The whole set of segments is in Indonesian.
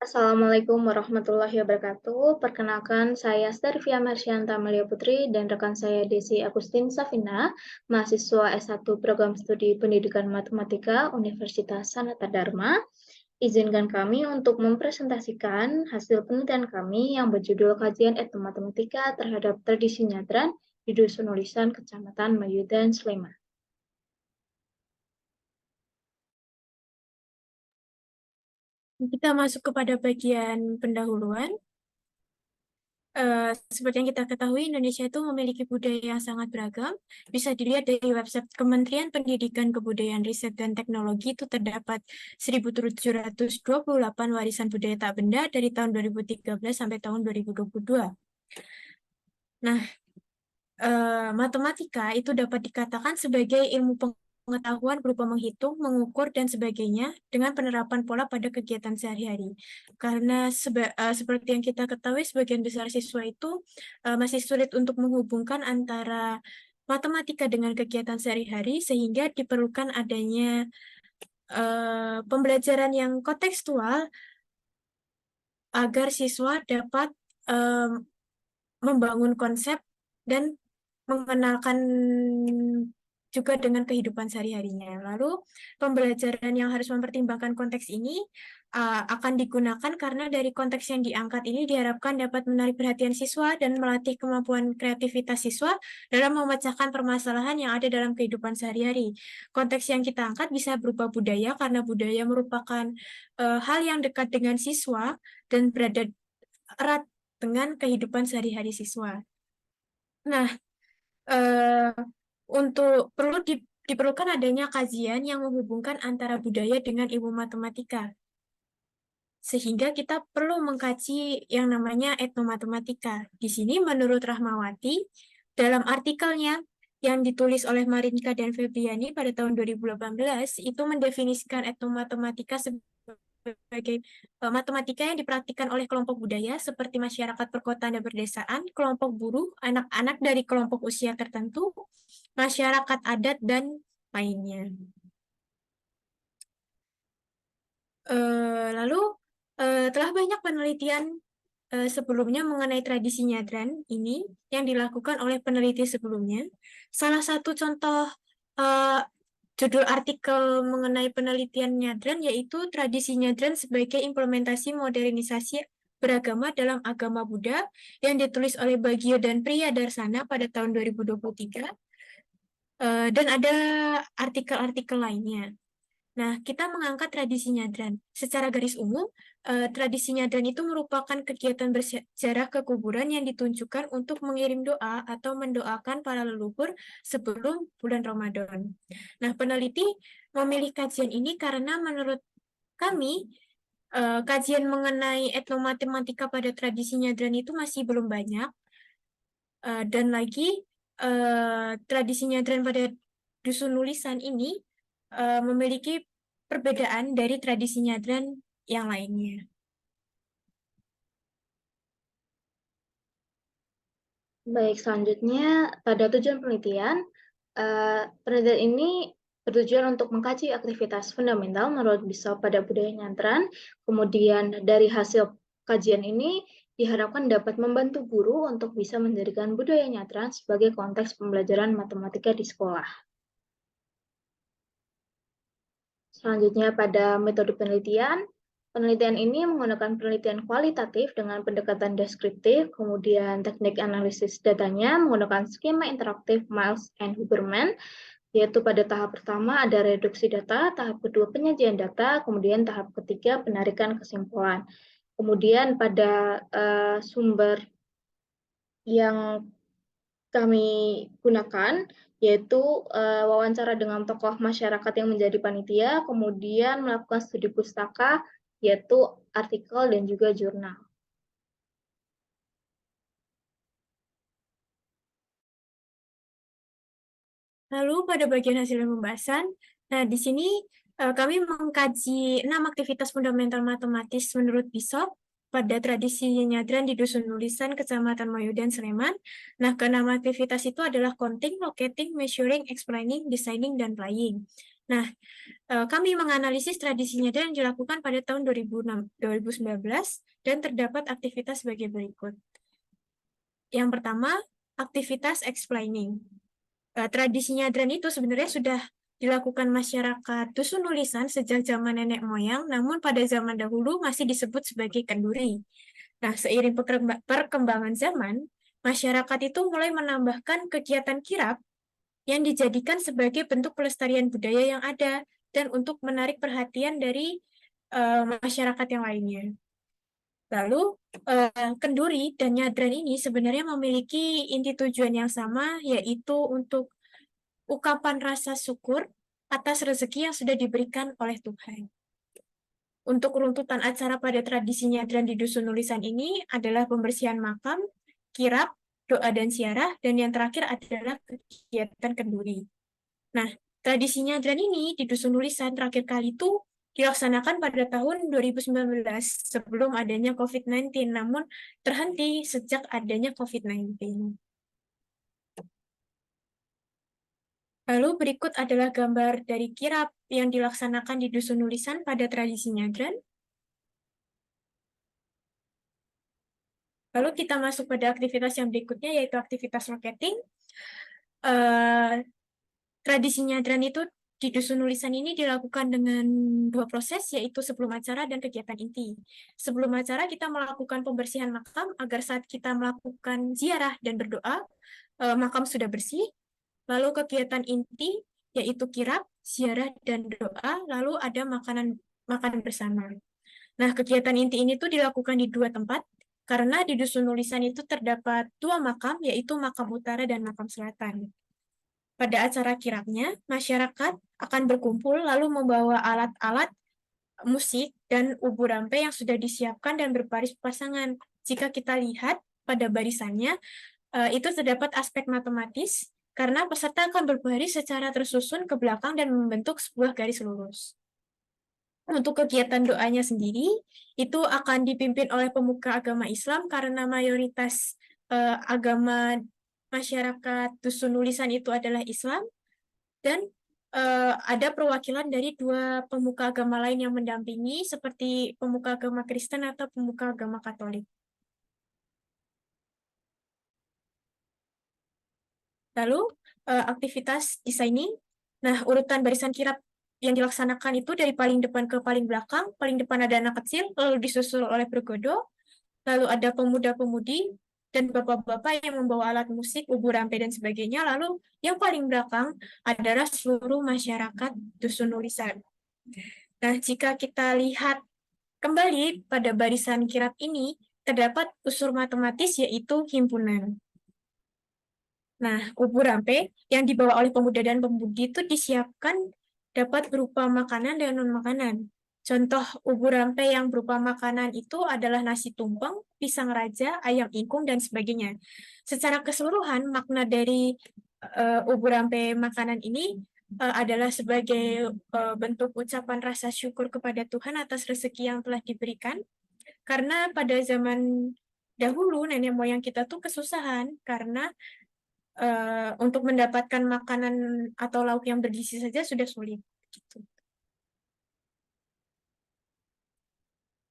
Assalamualaikum warahmatullahi wabarakatuh. Perkenalkan, saya Starvia Marsyanta Malia Putri dan rekan saya Desi Agustin Safina, mahasiswa S1 Program Studi Pendidikan Matematika Universitas Sanata Dharma. Izinkan kami untuk mempresentasikan hasil penelitian kami yang berjudul Kajian Etnomatematika terhadap Tradisi Nyadran di Dusun Nulisan, Kecamatan Mayudan, Sleman. Kita masuk kepada bagian pendahuluan. Seperti yang kita ketahui, Indonesia itu memiliki budaya yang sangat beragam. Bisa dilihat dari website Kementerian Pendidikan, Kebudayaan, Riset, dan Teknologi itu terdapat 1.728 warisan budaya tak benda dari tahun 2013 sampai tahun 2022. Nah, matematika itu dapat dikatakan sebagai ilmu pengetahuan berupa menghitung, mengukur, dan sebagainya dengan penerapan pola pada kegiatan sehari-hari. Karena seperti yang kita ketahui, sebagian besar siswa itu masih sulit untuk menghubungkan antara matematika dengan kegiatan sehari-hari, sehingga diperlukan adanya pembelajaran yang kontekstual agar siswa dapat membangun konsep dan mengenalkan juga dengan kehidupan sehari-harinya. Lalu, pembelajaran yang harus mempertimbangkan konteks ini akan digunakan karena dari konteks yang diangkat ini diharapkan dapat menarik perhatian siswa dan melatih kemampuan kreativitas siswa dalam memecahkan permasalahan yang ada dalam kehidupan sehari-hari. Konteks yang kita angkat bisa berupa budaya karena budaya merupakan hal yang dekat dengan siswa dan berada erat dengan kehidupan sehari-hari siswa. Nah, eh, diperlukan adanya kajian yang menghubungkan antara budaya dengan ilmu matematika. Sehingga kita perlu mengkaji yang namanya etnomatematika. Di sini menurut Rahmawati, dalam artikelnya yang ditulis oleh Marinka dan Febriani pada tahun 2018, itu mendefinisikan etnomatematika sebagai matematika yang dipraktikkan oleh kelompok budaya seperti masyarakat perkotaan dan perdesaan, kelompok buruh, anak-anak dari kelompok usia tertentu, masyarakat adat, dan lainnya. Lalu, telah banyak penelitian sebelumnya mengenai tradisi nyadran ini yang dilakukan oleh peneliti sebelumnya. Salah satu contoh eh, judul artikel mengenai penelitian nyadran yaitu tradisi nyadran sebagai implementasi modernisasi beragama dalam agama Buddha yang ditulis oleh Bagio dan Priya Darsana pada tahun 2023. Dan ada artikel-artikel lainnya. Nah, kita mengangkat tradisi nyadran. Secara garis umum, tradisi nyadran itu merupakan kegiatan bersejarah ke kuburan yang ditunjukkan untuk mengirim doa atau mendoakan para leluhur sebelum bulan Ramadan. Nah, peneliti memilih kajian ini karena menurut kami, kajian mengenai etnomatematika pada tradisi nyadran itu masih belum banyak. Dan lagi, tradisi nyadran pada dusun nulisan ini memiliki perbedaan dari tradisi nyadran yang lainnya. Baik, selanjutnya pada tujuan penelitian, penelitian ini bertujuan untuk mengkaji aktivitas fundamental menurut Bishop pada budaya nyadran. Kemudian dari hasil kajian ini diharapkan dapat membantu guru untuk bisa menjadikan budaya nyadran sebagai konteks pembelajaran matematika di sekolah. Selanjutnya pada metode penelitian, penelitian ini menggunakan penelitian kualitatif dengan pendekatan deskriptif, kemudian teknik analisis datanya menggunakan skema interaktif Miles and Huberman, yaitu pada tahap pertama ada reduksi data, tahap kedua penyajian data, kemudian tahap ketiga penarikan kesimpulan. Kemudian pada sumber yang kami gunakan yaitu wawancara dengan tokoh masyarakat yang menjadi panitia, kemudian melakukan studi pustaka, yaitu artikel dan juga jurnal. Lalu pada bagian hasil pembahasan, nah di sini kami mengkaji 6 aktivitas fundamental matematis menurut Bishop pada tradisi nyadran di Dusun Nulisan, Kecamatan Mayudan, Sleman. Nah, ke-6 aktivitas itu adalah counting, locating, measuring, explaining, designing, dan playing. Nah, kami menganalisis tradisi nyadran yang dilakukan pada tahun 2019 dan terdapat aktivitas sebagai berikut. Yang pertama, aktivitas explaining. Tradisi nyadran itu sebenarnya sudah dilakukan masyarakat dusun nulisan sejak zaman nenek moyang, namun pada zaman dahulu masih disebut sebagai kenduri. Nah, seiring perkembangan zaman, masyarakat itu mulai menambahkan kegiatan kirap yang dijadikan sebagai bentuk pelestarian budaya yang ada dan untuk menarik perhatian dari masyarakat yang lainnya. Lalu, kenduri dan nyadran ini sebenarnya memiliki inti tujuan yang sama, yaitu untuk ungkapan rasa syukur atas rezeki yang sudah diberikan oleh Tuhan. Untuk runtutan acara pada tradisi nyadran di Dusun Nulisan ini adalah pembersihan makam, kirap, doa dan ziarah, dan yang terakhir adalah kegiatan kenduri. Nah, tradisi nyadran ini di Dusun Nulisan terakhir kali itu dilaksanakan pada tahun 2019 sebelum adanya COVID-19, namun terhenti sejak adanya COVID-19. Lalu berikut adalah gambar dari kirap yang dilaksanakan di Dusun Nulisan pada tradisi nyadran. Lalu kita masuk pada aktivitas yang berikutnya, yaitu aktivitas rocketing. Tradisi nyadran itu di Dusun Nulisan ini dilakukan dengan dua proses, yaitu sebelum acara dan kegiatan inti. Sebelum acara kita melakukan pembersihan makam agar saat kita melakukan ziarah dan berdoa, makam sudah bersih. Lalu kegiatan inti, yaitu kirap, ziarah, dan doa, lalu ada makan bersama. Nah, kegiatan inti ini tuh dilakukan di dua tempat, karena di Dusun Nulisan itu terdapat dua makam, yaitu makam utara dan makam selatan. Pada acara kirapnya, masyarakat akan berkumpul lalu membawa alat-alat musik dan ubu rampe yang sudah disiapkan dan berbaris pasangan. Jika kita lihat pada barisannya, itu terdapat aspek matematis, karena peserta akan berbaris secara tersusun ke belakang dan membentuk sebuah garis lurus. Untuk kegiatan doanya sendiri, itu akan dipimpin oleh pemuka agama Islam karena mayoritas agama masyarakat Dusun Nulisan itu adalah Islam, dan ada perwakilan dari dua pemuka agama lain yang mendampingi, seperti pemuka agama Kristen atau pemuka agama Katolik. Lalu, aktivitas designing. Nah, urutan barisan kirap yang dilaksanakan itu dari paling depan ke paling belakang. Paling depan ada anak kecil, lalu disusul oleh bergodo, lalu ada pemuda-pemudi, dan bapak-bapak yang membawa alat musik, ubu rampe, dan sebagainya. Lalu yang paling belakang adalah seluruh masyarakat Dusun Nulisan. Nah, jika kita lihat kembali pada barisan kirap ini, terdapat unsur matematis yaitu himpunan. Nah, ubu rampe yang dibawa oleh pemuda dan pemudi itu disiapkan dapat berupa makanan dan non-makanan. Contoh ubu rampe yang berupa makanan itu adalah nasi tumpeng, pisang raja, ayam ingkung, dan sebagainya. Secara keseluruhan, makna dari ubu rampe makanan ini adalah sebagai bentuk ucapan rasa syukur kepada Tuhan atas rezeki yang telah diberikan. Karena pada zaman dahulu, nenek moyang kita tuh kesusahan karena untuk mendapatkan makanan atau lauk yang bergizi saja sudah sulit. Gitu.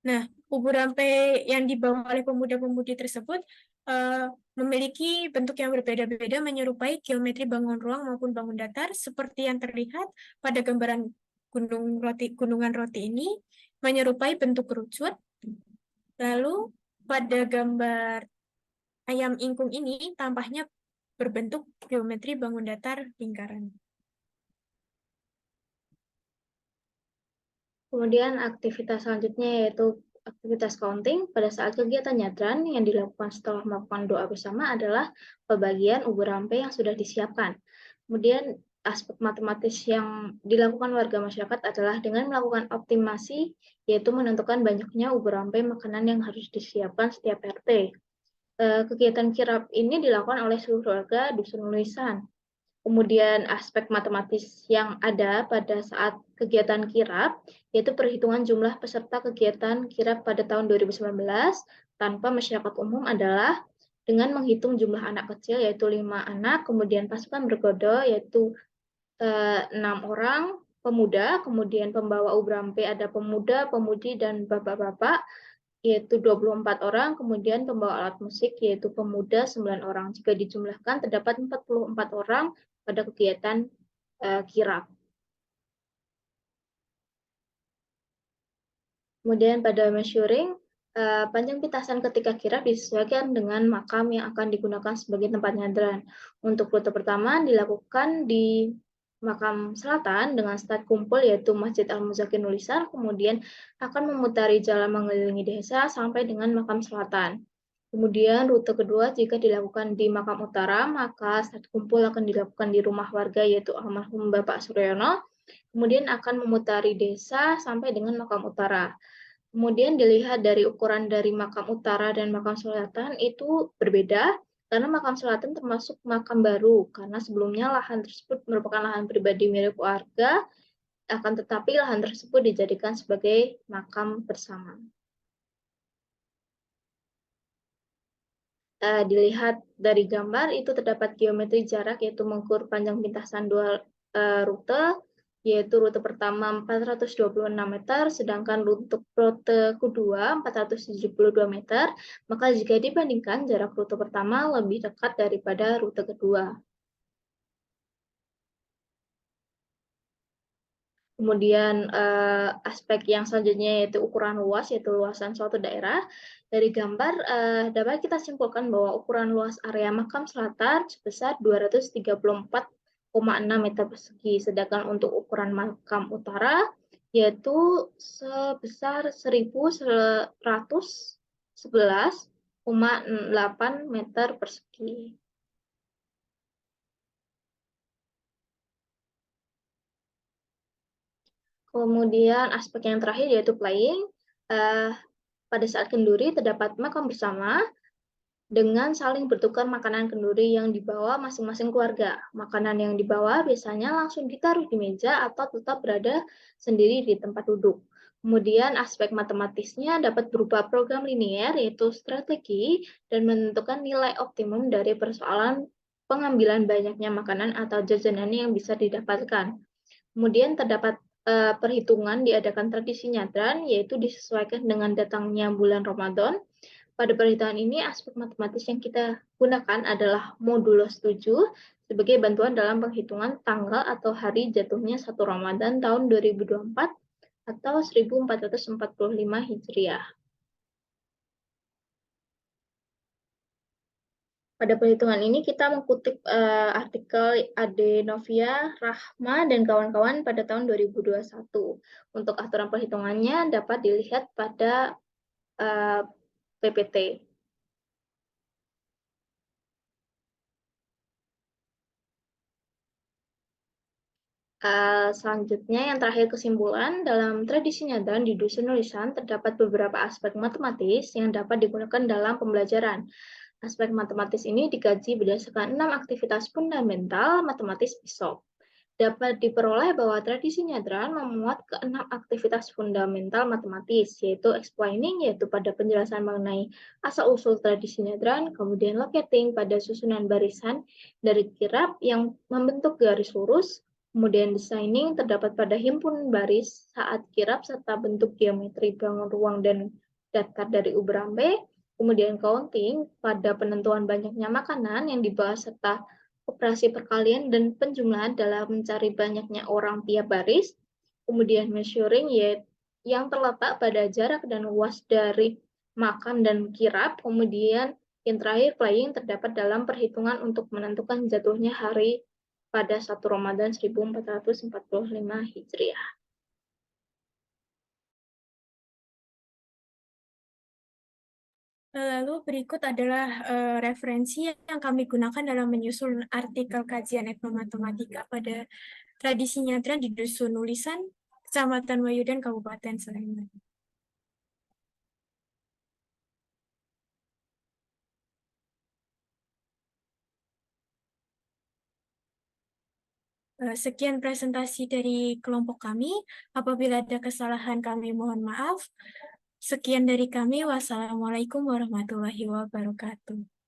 Nah, bubur rampe yang dibawa oleh pemuda-pemudi tersebut memiliki bentuk yang berbeda-beda menyerupai geometri bangun ruang maupun bangun datar seperti yang terlihat pada gambaran gunungan roti ini menyerupai bentuk kerucut. Lalu pada gambar ayam ingkung ini tampaknya berbentuk geometri bangun datar lingkaran. Kemudian aktivitas selanjutnya yaitu aktivitas counting. Pada saat kegiatan nyadran yang dilakukan setelah melakukan doa bersama adalah pembagian ubu rampe yang sudah disiapkan. Kemudian aspek matematis yang dilakukan warga masyarakat adalah dengan melakukan optimasi, yaitu menentukan banyaknya ubu rampe makanan yang harus disiapkan setiap RT. Kegiatan kirap ini dilakukan oleh seluruh warga Dusun Nulisan. Kemudian aspek matematis yang ada pada saat kegiatan kirap, yaitu perhitungan jumlah peserta kegiatan kirap pada tahun 2019 tanpa masyarakat umum adalah dengan menghitung jumlah anak kecil, yaitu 5 anak, kemudian pasukan bergodo, yaitu 6 orang, pemuda, kemudian pembawa Ubrampe ada pemuda, pemudi, dan bapak-bapak, yaitu 24 orang, kemudian pembawa alat musik, yaitu pemuda 9 orang. Jika dijumlahkan, terdapat 44 orang pada kegiatan kirap. Kemudian pada measuring, panjang pitasan ketika kirap disesuaikan dengan makam yang akan digunakan sebagai tempat nyadran. Untuk rute pertama dilakukan di makam selatan dengan start kumpul yaitu Masjid Al-Muzakin Nulisan, kemudian akan memutari jalan mengelilingi desa sampai dengan makam selatan. Kemudian rute kedua jika dilakukan di makam utara, maka start kumpul akan dilakukan di rumah warga yaitu almarhum Bapak Suryono, kemudian akan memutari desa sampai dengan makam utara. Kemudian dilihat dari ukuran dari makam utara dan makam selatan itu berbeda, karena makam selatan termasuk makam baru, karena sebelumnya lahan tersebut merupakan lahan pribadi milik warga, akan tetapi lahan tersebut dijadikan sebagai makam bersama. Dilihat dari gambar itu terdapat geometri jarak yaitu mengukur panjang lintasan dua rute, yaitu rute pertama 426 meter, sedangkan untuk rute kedua 472 meter, maka jika dibandingkan jarak rute pertama lebih dekat daripada rute kedua. Kemudian aspek yang selanjutnya yaitu ukuran luas, yaitu luasan suatu daerah. Dari gambar dapat kita simpulkan bahwa ukuran luas area makam selatan sebesar 234,6 meter persegi, sedangkan untuk ukuran makam utara yaitu sebesar 1111,8 meter persegi. Kemudian aspek yang terakhir yaitu playing. Pada saat kenduri terdapat makam bersama dengan saling bertukar makanan kenduri yang dibawa masing-masing keluarga. Makanan yang dibawa biasanya langsung ditaruh di meja atau tetap berada sendiri di tempat duduk. Kemudian aspek matematisnya dapat berupa program linier, yaitu strategi dan menentukan nilai optimum dari persoalan pengambilan banyaknya makanan atau jajanan yang bisa didapatkan. Kemudian terdapat perhitungan diadakan tradisi nyadran, yaitu disesuaikan dengan datangnya bulan Ramadan. Pada perhitungan ini, aspek matematis yang kita gunakan adalah modulus 7 sebagai bantuan dalam penghitungan tanggal atau hari jatuhnya 1 Ramadan tahun 2024 atau 1445 Hijriah. Pada perhitungan ini kita mengutip artikel Ade Novia Rahma dan kawan-kawan pada tahun 2021. Untuk aturan perhitungannya dapat dilihat pada PPT. Selanjutnya, yang terakhir kesimpulan, dalam tradisi nyadran di Dusun Nulisan terdapat beberapa aspek matematis yang dapat digunakan dalam pembelajaran. Aspek matematis ini dikaji berdasarkan 6 aktivitas fundamental matematis PISOP. Dapat diperoleh bahwa tradisi nyadran memuat ke-6 aktivitas fundamental matematis, yaitu explaining, yaitu pada penjelasan mengenai asal-usul tradisi nyadran, kemudian locating pada susunan barisan dari kirab yang membentuk garis lurus, kemudian designing terdapat pada himpun baris saat kirab serta bentuk geometri bangun ruang dan datar dari Ubrambe, kemudian counting pada penentuan banyaknya makanan yang dibahas serta operasi perkalian dan penjumlahan dalam mencari banyaknya orang tiap baris, kemudian measuring yang terletak pada jarak dan luas dari makam dan kirab, kemudian yang terakhir playing terdapat dalam perhitungan untuk menentukan jatuhnya hari pada 1 Ramadan 1445 Hijriah. Lalu berikut adalah referensi yang kami gunakan dalam menyusun artikel kajian etnomatematika pada tradisi nyadran di Dusun Nulisan, Kecamatan Wayudan, Kabupaten Sleman. Sekian presentasi dari kelompok kami. Apabila ada kesalahan kami mohon maaf. Sekian dari kami. Wassalamualaikum warahmatullahi wabarakatuh.